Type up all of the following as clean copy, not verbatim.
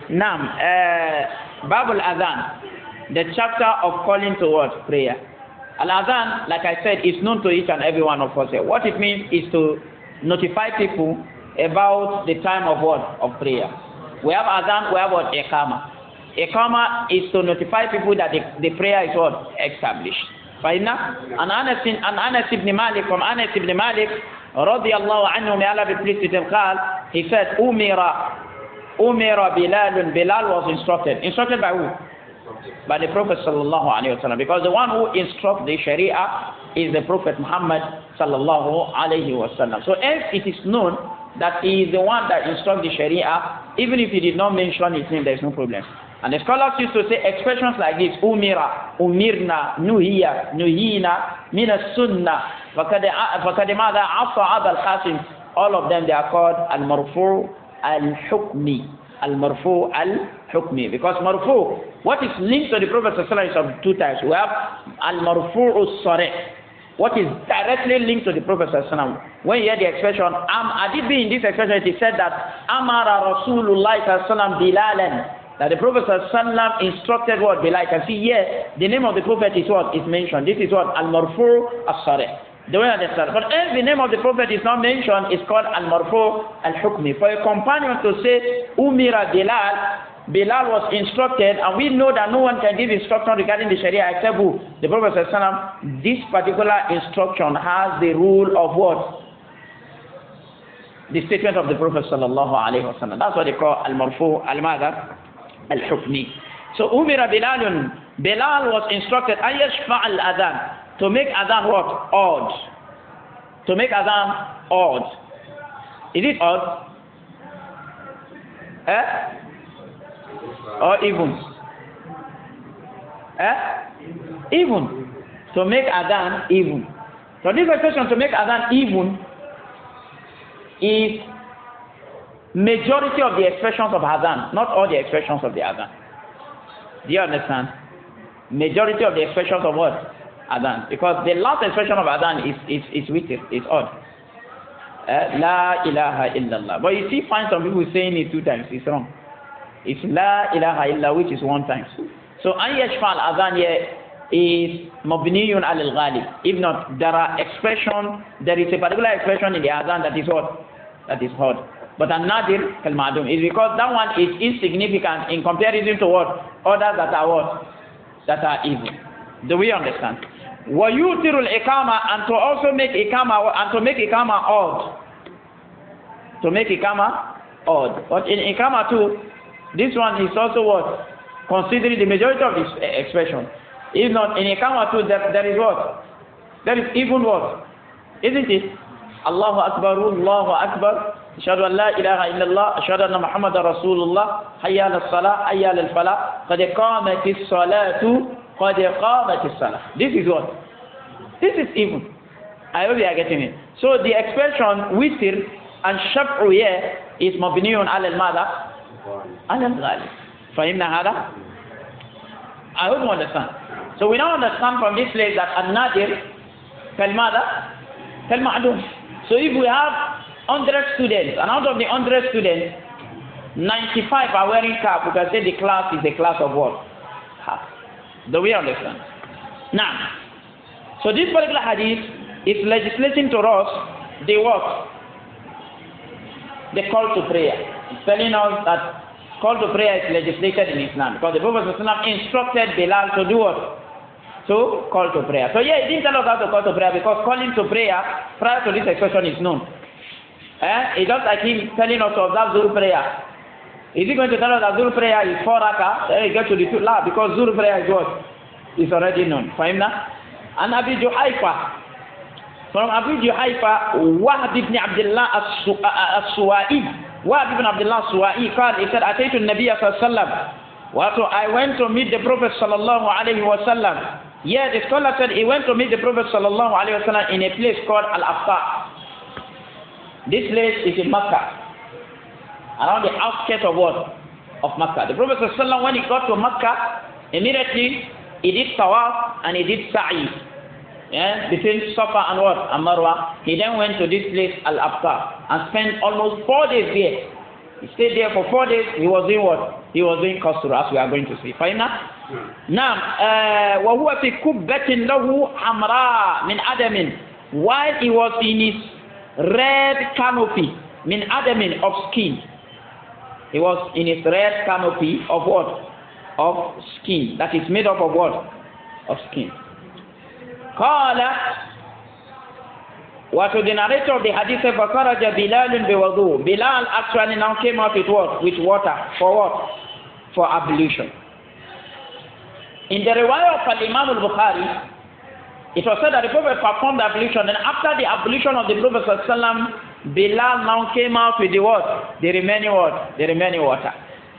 Naam, Babul Adhan, the chapter of calling towards prayer. Al-Adhan, like I said, is known to each and every one of us here. What it means is to notify people about the time of what? Of prayer. We have Adhan, we have what? Iqama. Iqama is to notify people that the prayer is what? Established. Fahimna? An Anas ibn Malik, from Anas ibn Malik, radiyallahu anhu, may Allah be pleased with him, he said, Umira Bilal. Bilal was instructed. Instructed by who? By the Prophet sallallahu alaihi wasallam. Because the one who instructs the Sharia is the Prophet Muhammad sallallahu alaihi wasallam. So as it is known that he is the one that instructs the Sharia, even if he did not mention his name, there is no problem. And the scholars used to say expressions like this: Umira, Umirna, Nuhiya, Nuhina, Mina Sunnah, Fakadimada, Afa Abal Qasim. All of them, they are called Al-Marfu Al-Hukmi. Al-Marfu Al-Hukmi. Because Marfu, what is linked to the Prophet ﷺ is of two types. We have Al-Marfu Al-Sarih, what is directly linked to the Prophet ﷺ. When you hear the expression, Adib in this expression, it is said that Amara Rasulullah ﷺ Bilalan, that the Prophet ﷺ instructed what? Bilal. You can see here, the name of the Prophet is what? Is mentioned. This is what? Al-Marfu Al-Sarih. Do we understand? But if the name of the Prophet is not mentioned, it's called Al-Marfu Al-Hukmi. For a companion to say, Umira Bilal, Bilal was instructed, and we know that no one can give instruction regarding the Sharia except who? The Prophet ﷺ. This particular instruction has the rule of what? The statement of the Prophet sallallahu alaihi wasallam. That's what they call Al-Marfu Al-Madha Al-Hukmi. So Umira Bilalun, Bilal was instructed, Ayashfa al-Adhan, to make Adhan what? Odd. To make Adhan odd. Is it odd? Or even? Even. To make Adhan even. So this expression, to make Adhan even, is majority of the expressions of Adhan, not all the expressions of the Adhan. Do you understand? Majority of the expressions of what? Adhan. Because the last expression of Adhan is witr, is odd. La ilaha illallah. But you see, find some people saying it two times. It's wrong. It's La ilaha illallah, which is one time. So an yashfa al-adhan here is mabniyun al-ghalib. If not, there are expression, there is a particular expression in the Adhan that is what? That is odd. But an-nadir kal-ma'dum is because that one is insignificant in comparison to what? Others that are what? That are evil. Do we understand? وَيُوتِرُ الْإِقَامَةِ, and to also make Iqama, and to make Iqama odd. To make Iqama odd. But in Iqama too, this one is also what? Considering the majority of this expression. If not, in Iqama too, there is what? There is even what? Isn't it? Allahu Akbar, Allahu Akbar, Ashhadu an la ilaha illallah, Ashhadu anna Muhammadan Rasulullah, Hayya al-Salah, Hayya al-Falah, Qad qamatis salatu, Qad qamatis salah. This is what? This is even. I hope you are getting it. So the expression witr and shaf'u here is mabniyun ala al-mada, ala al-ghalib. Fahimna hada? I hope you understand. So we now understand from this place that an-nadir kal-mada, kal-ma'dum. So if we have 100 students, and out of the 100 students, 95 are wearing cap, we can say the class is a class of what? Half. Do we understand? Now, so this particular hadith is legislating to us the what? The call to prayer. It's telling us that call to prayer is legislated in Islam. Because the Prophet ﷺ instructed Bilal to do what? To call to prayer. So yeah, he didn't tell us how to call to prayer because calling to prayer prior to this expression is known. It's just like him telling us to observe Zuhr prayer. Is he going to tell us that Zuhr prayer is 4 rakah? Then he gets to the 2 la, because Zuhr prayer is what? Is already known. Fahimna? And Abi Juhayfa. From Abi Juhayfa, Wahb ibn Abdullah as-Suwa'i. Wahb ibn Abdullah as-Suwa'i he said, Ataytu an-Nabiya sallallahu alayhi wa sallam. I went to meet the Prophet sallallahu alayhi wa sallam. Yeah, the scholar said he went to meet the Prophet sallallahu alayhi wa sallam in a place called Al-Afqa. This place is in Makkah, around the outskirts of what? Of Makkah. The Prophet ﷺ, when he got to Makkah, immediately he did tawaf and he did sa'i. Yeah, between Safa and what? And Marwa. He then went to this place, Al-Afqa, and spent almost 4 days there. He stayed there for 4 days. He was doing what? He was doing qasr, as we are going to see. Fine now? Now, وَهُوَ فِي كُبَّةٍ لَهُ حَمْرَاء مِنْ عَدَمٍ. While he was in his red canopy, min adamin, of skin. He was in his red canopy of what? Of skin. That is made up of what? Of skin. Qala, what the narrator of the hadith said, فَخَرَجَ بِلَالٌ بِوَضُوء. Bilal actually now came out with what? With water. For what? For ablution. In the riwayah of Imam al-Bukhari, it was said that the Prophet performed the ablution, and after the ablution of the Prophet ﷺ, Bilal now came out with the what? The remaining what? The remaining water.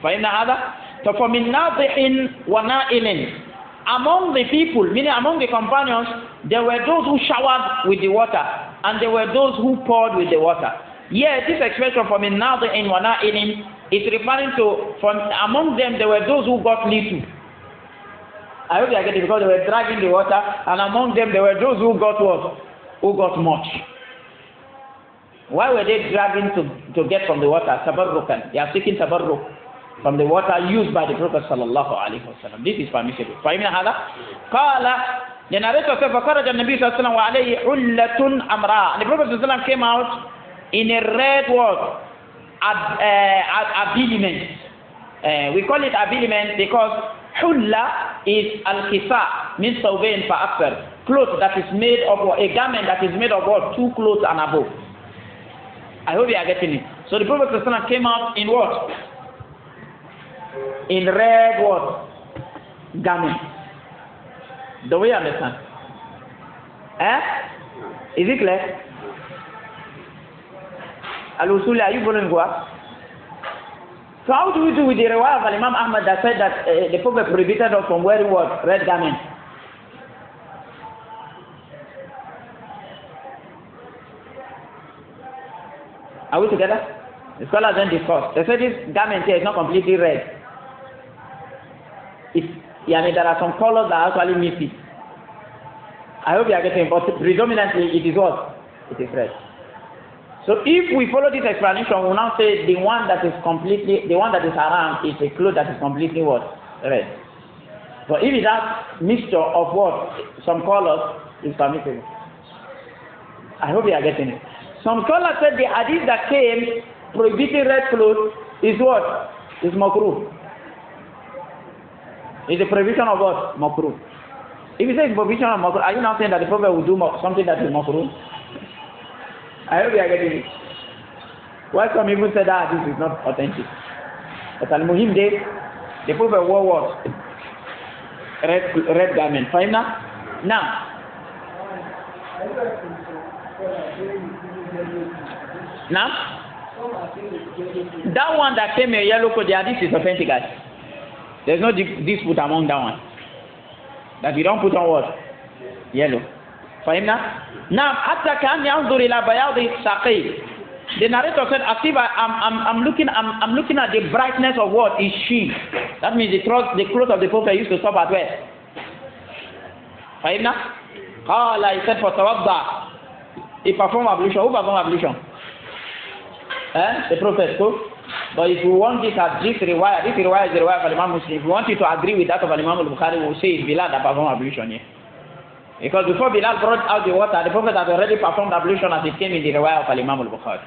فَإِنَّ هَذَا فَمِنْ نَاضِحٍ وَنَائِلٍ. Among the people, meaning among the companions, there were those who showered with the water, and there were those who poured with the water. Yes, this expression فَمِنْ نَاضِحٍ وَنَائِلٍ is referring to, from among them there were those who got little. I hope you are getting it, because they were dragging the water, and among them there were those who got what? Who got much. Why were they dragging to get from the water? Tabarrukan. They are seeking tabarruk from the water used by the Prophet sallallahu alaihi wasallam. This is permissible. فَإِنَّ هَذَا قَالَ. The narrator said, فَخَرَجَ النَّبِيُّ صلى الله عليه وسلم وَعَلَيْهِ حُلَّةٌ أَمْرَاءٌ. And the Prophet sallallahu alaihi wasallam came out in a red word, habiliment. We call it habiliment because hulla is al-kisa, means sawbain fa'akthar, cloth that is made of, a garment that is made of what? 2 clothes and above. I hope you are getting it. So the Prophet ﷺ came out in what? In red what? Garment. Do we understand? Is it clear? Al-Usuli, are you following what? So how do we do with the riwayah of Imam Ahmad that said that the Prophet prohibited us from wearing what? Red garment. Are we together? The scholars then discuss. They say this garment here is not completely red. There are some colors that are actually missing. I hope you are getting it, but predominantly it is what? It is red. So if we follow this explanation, we will now say the one that is around is a cloth that is completely what? Red. So if it has mixture of what? Some colors, is permissible. I hope you are getting it. Some scholars said the hadith that came prohibiting red clothes is what? Is makruh. Is the prohibition of what? Makruh. If you say it's prohibition of makruh, are you now saying that the Prophet will do something that is makruh? I hope you are getting it. Why some people say that this is not authentic? But al-Muhim day, the Prophet wore what? Red garment. Fine now? Now, that one that came in yellow coat, this is authentic, guys. There's no dispute among that one. That you don't put on what? Yellow. Fahimna? Now, hatta kan yanzur ila bayadi saqi. The narrator said, I'm looking at the brightness of what is she. That means the clothes of the Prophet used to stop at where? Fahimna? Qala, he said, for tawadda. He performed ablution. Who performed ablution? The Prophet. So, but if you want this riwayah is the riwayah of Imam Muslim. If you want you to agree with that of Imam al-Bukhari, we will say it's Bilal that performed ablution here. Because before Bilal brought out the water, the Prophet had already performed ablution as it came in the riwayah of Imam al-Bukhari.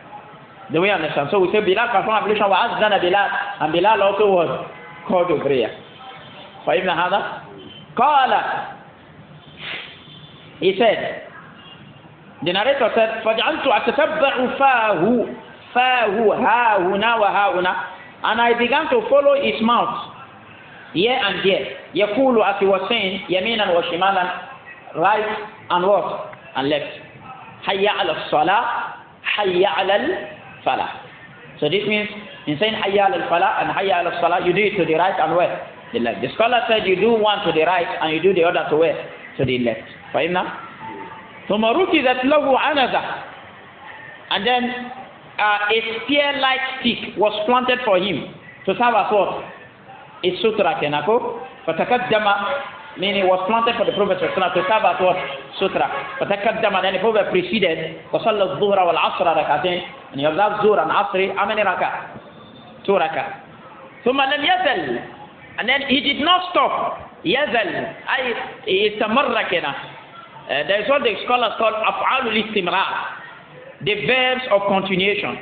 Do we understand? So we say Bilal performed ablution, wa azana Bilal, and Bilal also was called to prayer. فَإِبْنَ هَذَا قَالَ. He said, the narrator said, فَجْعَلْتُ أَتَتَبَّعُ فَاهُ هَا هُنَا وَهَا هُنَا. And I began to follow his mouth, here and there. يَقُولُ, as he was saying, يَمِينًا وَشِمَالًا, right and what? And left. Hayya ala salah, hayya ala falah. So this means in saying hayya ala falah and hayya ala salah, you do it to the right and where? The left. The scholar said you do one to the right and you do the other to where? To the left. Fahimna? ثم ركزت له عنزة. And then a spear-like stick was planted for him to serve as what? A sutra kenako. فتقدم, meaning was planted for the Prophet to serve as what? Sutra. فتقدم, and then the Prophet preceded. وصلى الظهر والعصر ركعتين. And he observed Zuhr and Asri. How many rakah? 2 rakah. ثم لم يزل, and then he did not stop. يزل أي استمر كنا. There is what the scholars call أفعال الاستمرار, the verbs of continuation.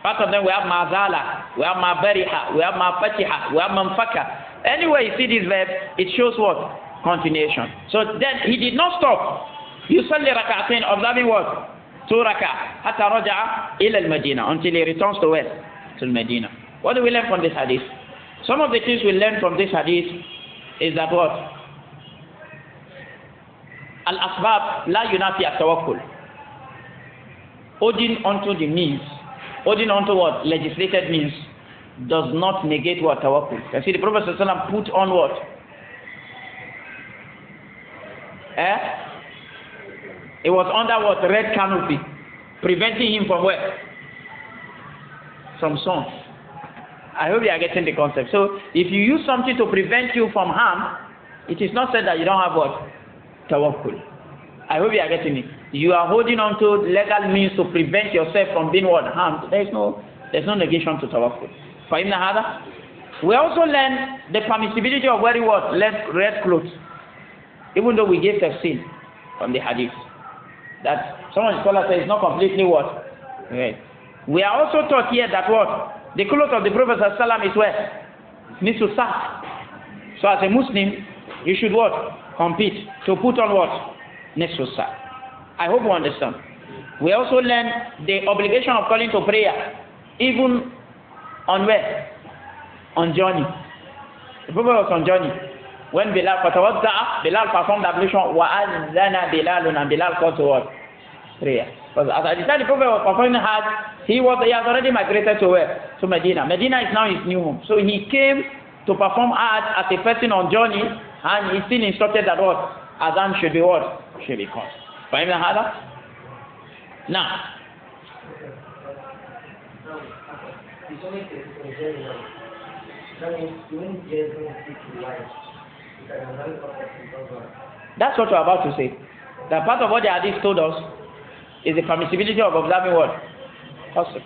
Part of them we have mazala, we have mabariha, we have mafatiha, we have manfaka. Anyway, you see this verb, it shows what? Continuation. So then he did not stop. يصلي ركعتين, observing what? 2 rakah. حتى رجع إلى المدينة, until he returns to where? To Medina. What do we learn from this hadith? Some of the things we learn from this hadith is that what? Al-asbab la yunafi at-tawakkul. Holding onto the means, holding onto what? Legislated means does not negate what? Tawakkul. You see the Prophet ﷺ put on what? It was under what? Red canopy, preventing him from where? From sun. I hope you are getting the concept. So if you use something to prevent you from harm, it is not said that you don't have what? Tawakkul. I hope you are getting it. You are holding on to legal means to prevent yourself from being what? Harmed. There's no negation to tawakkul. We also learn the permissibility of wearing what? Red clothes. Even though we gave tafsir from the hadith, that some of the scholars say it's not completely what? Right. We are also taught here that what? The clothes of the Prophet ﷺ is where? Nisfu sa'. So as a Muslim, you should what? Compete to put on what? Nisfu sa'. I hope you understand. We also learn the obligation of calling to prayer, even on where? On journey. The Prophet was on journey. When Bilal performed ablution, wa'adhana Bilalun, and Bilal called to what? Prayer. Because at the time the Prophet was performing Hajj, he has already migrated to where? To Medina. Medina is now his new home. So he came to perform Hajj as a person on journey, and he still instructed that what? Adhan should be what? Should be called. Now, that's what we're about to say. That part of what the hadith told us is the permissibility of observing what? Awesome.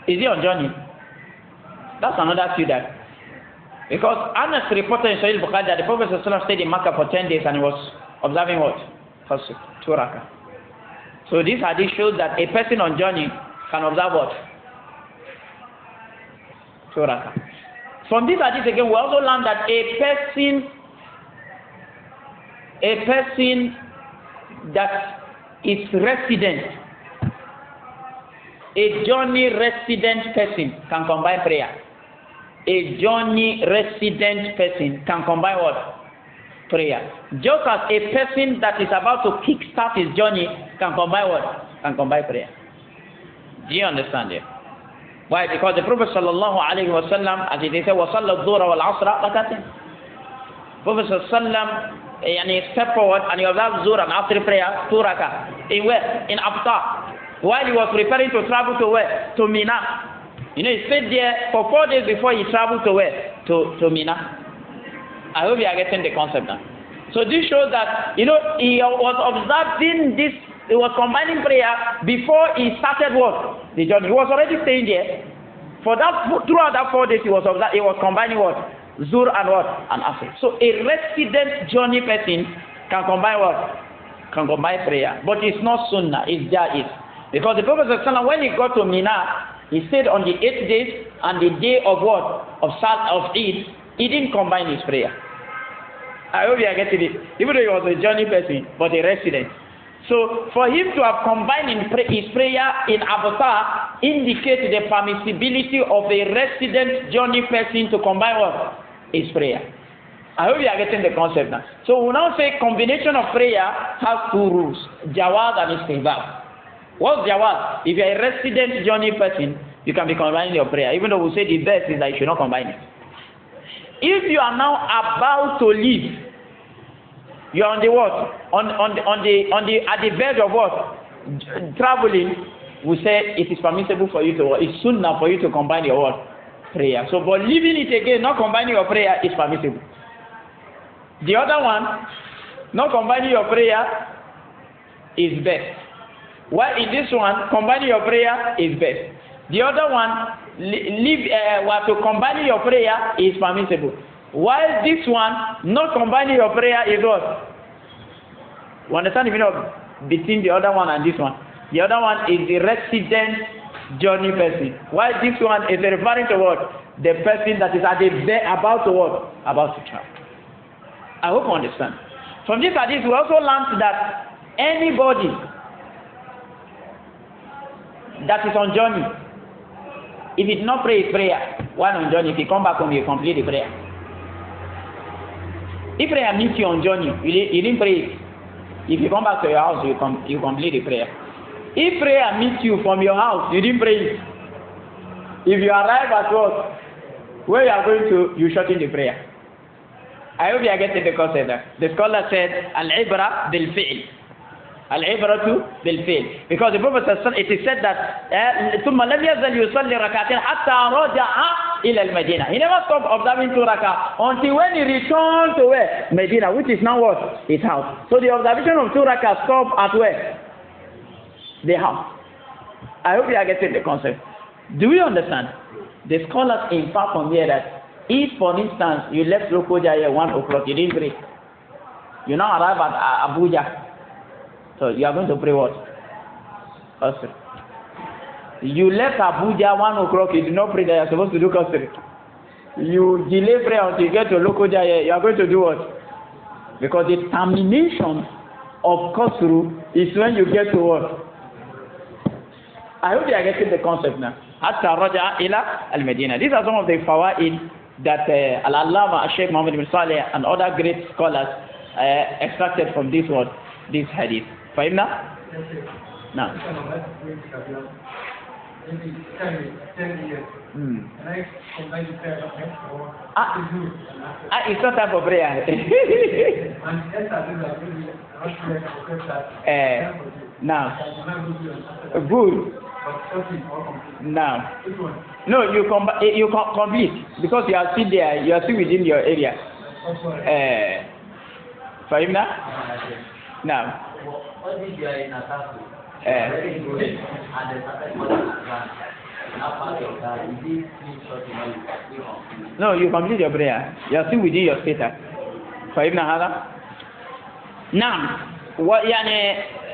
Is he on journey? That's another student. Because Anas reported in Sahih Bukhari that the Prophet ﷺ stayed in Makkah for 10 days and he was observing what? Awesome. 2 rakah. So this hadith shows that a person on journey can observe what? 2 rakah. From this hadith again, we also learn that a person that is resident, a journey resident person can combine prayer. A journey resident person can combine what? Prayer. Just as a person that is about to kickstart his journey can combine what? Can combine prayer. Do you understand it? Why? Because the Prophet sallallahu alaihi wasallam, as they say, وَصَلَّ الظُّهْرَ وَالْعَصْرَ رَكَعَتَيْنِ. Prophet sallallahu alaihi step forward and he observed Zuhr and Asr prayer 2 rakah. In where? In Abta. While he was preparing to travel to where? To Mina. You know, he stayed there for 4 days before he traveled to where? To Mina. I hope you are getting the concept now. So this shows that, you know, he was observing this, he was combining prayer before he started what? The journey. He was already staying there. Throughout that 4 days he was combining what? Zuhr and what? And Asr. So a resident journey person can combine what? Can combine prayer. But it's not sunnah, it's jaiz. Because the Prophet ﷺ, when he got to Mina, he stayed on the 8th day and the day of what? Of Eid, he didn't combine his prayer. I hope you are getting it. Even though he was a journey person, but a resident. So for him to have combined his prayer in Abata indicates the permissibility of a resident journey person to combine what? His prayer. I hope you are getting the concept now. So we now say combination of prayer has 2 rules. Jawaz and istihbab. What's jawaz? If you are a resident journey person, you can be combining your prayer. Even though we say the best is that you should not combine it. If you are now about to leave, you are on the what? At the verge of what? Traveling, we say it is permissible for you to, it's sunnah for you to combine your what? Prayer. So, but leaving it again, not combining your prayer is permissible. The other one, not combining your prayer is best. While in this one, combining your prayer is best. The other one, to combining your prayer is permissible. While this one, not combining your prayer is what? You understand the meaning of between the other one and this one? The other one is the resident journey person. While this one is referring to what? The person that is about to what? About to travel. I hope you understand. From this hadith, we also learned that anybody that is on journey, if he did not pray his prayer while on journey, if he come back home, he complete the prayer. If prayer meets you on journey, you didn't pray it. If you come back to your house, you complete the prayer. If prayer meets you from your house, you didn't pray it. If you arrive at work, where you are going to, you shorten the prayer. I hope you are getting the concept there. The scholar said, Al-Ibra bil-fi'l. Al-Ibratu bil-fi'l. Because the Prophet said, it is said that, ثُمَّ لَمْ يَزَلْ يُصَلِّ رَكَعَتَيْنِ حَتَّى رَجَعَ إِلَى الْمَدِينَةِ. He never stopped observing 2 rakah until when he returned to where? Medina, which is now what? His house. So the observation of 2 rakah stopped at where? The house. I hope you are getting the concept. Do you understand? The scholars infer from here that if, for instance, you left Lokoja here 1 o'clock, you didn't pray. You now arrive at Abuja. So you are going to pray what? Qasr. You left Abuja 1 o'clock, you did not pray that you are supposed to do Qasr. You delay prayer until you get to Lokoja here, you are going to do what? Because the termination of Qasr is when you get to what? I hope you are getting the concept now. Hatta raja ila al-Medina. These are some of the fawaid that Al-Allama Sheikh Muhammad ibn Saleh and other great scholars extracted from this word, this hadith. Fahimna? No. It's not time for prayer. Now, good. Now, no, you complete because you are still there. You are still within your area. Fahimna? Now. No, you complete your prayer. You are still within your status. Fahimna hada? Now,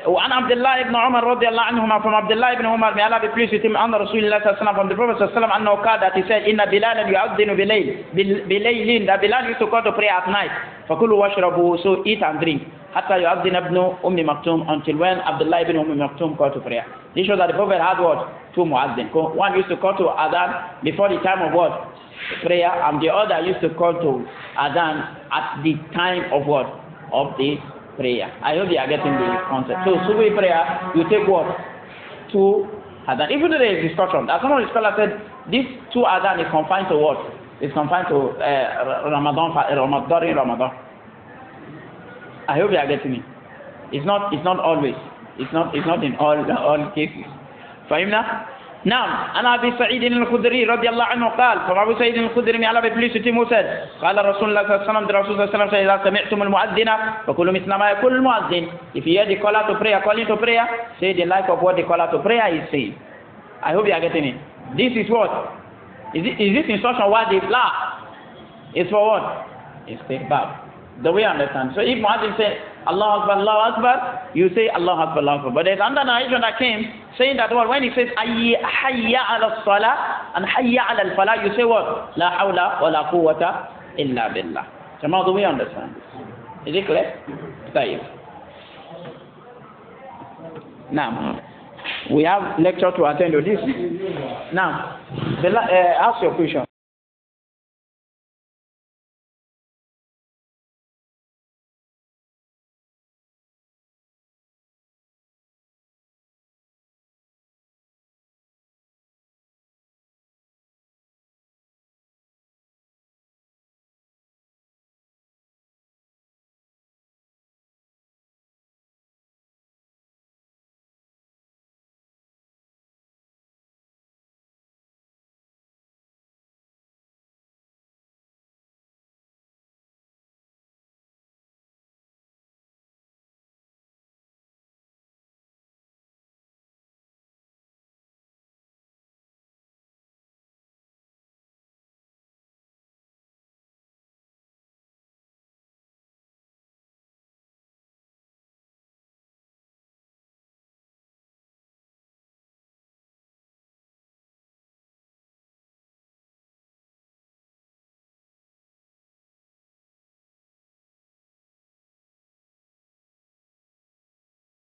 وعن عبد الله بن عمر رضي الله عنهما from Abdullah ibn Umar may Allah be pleased with him أن رسول الله صلى الله عليه وسلم from the Prophet صلى الله عليه وسلم أنه قال that he said إن بلالا يؤذن بليل that Bilal used to call to pray at night فكلوا واشربوا so eat and drink حتى يؤذن ابن مكتوم until when Abdullah ibn Maktoum called to prayer. This shows that the Prophet had what? 2 muazzin. One used to call to adhan before the time of what? Prayer, and the other used to call to adhan at the time of what? Of the prayer. I hope you are getting the concept. So Subhi prayer, you take what? 2 adhan. Even though there is discussion, as some of the scholars said, this 2 adhan is confined to what? It's confined to Ramadan. I hope you are getting me. It's not always. It's not in all cases. فهمنا؟ نعم. أنا أبي سعيد الخدري رضي الله عنه قال from Abu Sa'id al-Khudri may Allah be pleased with him who said قال رسول الله صلى الله عليه وسلم the Rasul صلى الله عليه وسلم said إذا سمعتم المؤذن فقولوا مثل ما يقول المؤذن. If you hear the caller to prayer calling to prayer, say the like of what the caller to prayer is saying. I hope you are getting it. This is what? Is this instruction wajib? La. It's for what? It's istihbab. The way I understand. So if Muazzin says Allah Akbar, you say Allah Akbar, Allah Akbar. But there's another narration that came saying that when he says Hayya ala salah and Hayya ala al-falah, you say what? La hawla wa la quwwata illa billah. So now do we understand this? Is it clear? Tayyib. Now, we have lecture to attend to this. Now, ask your question.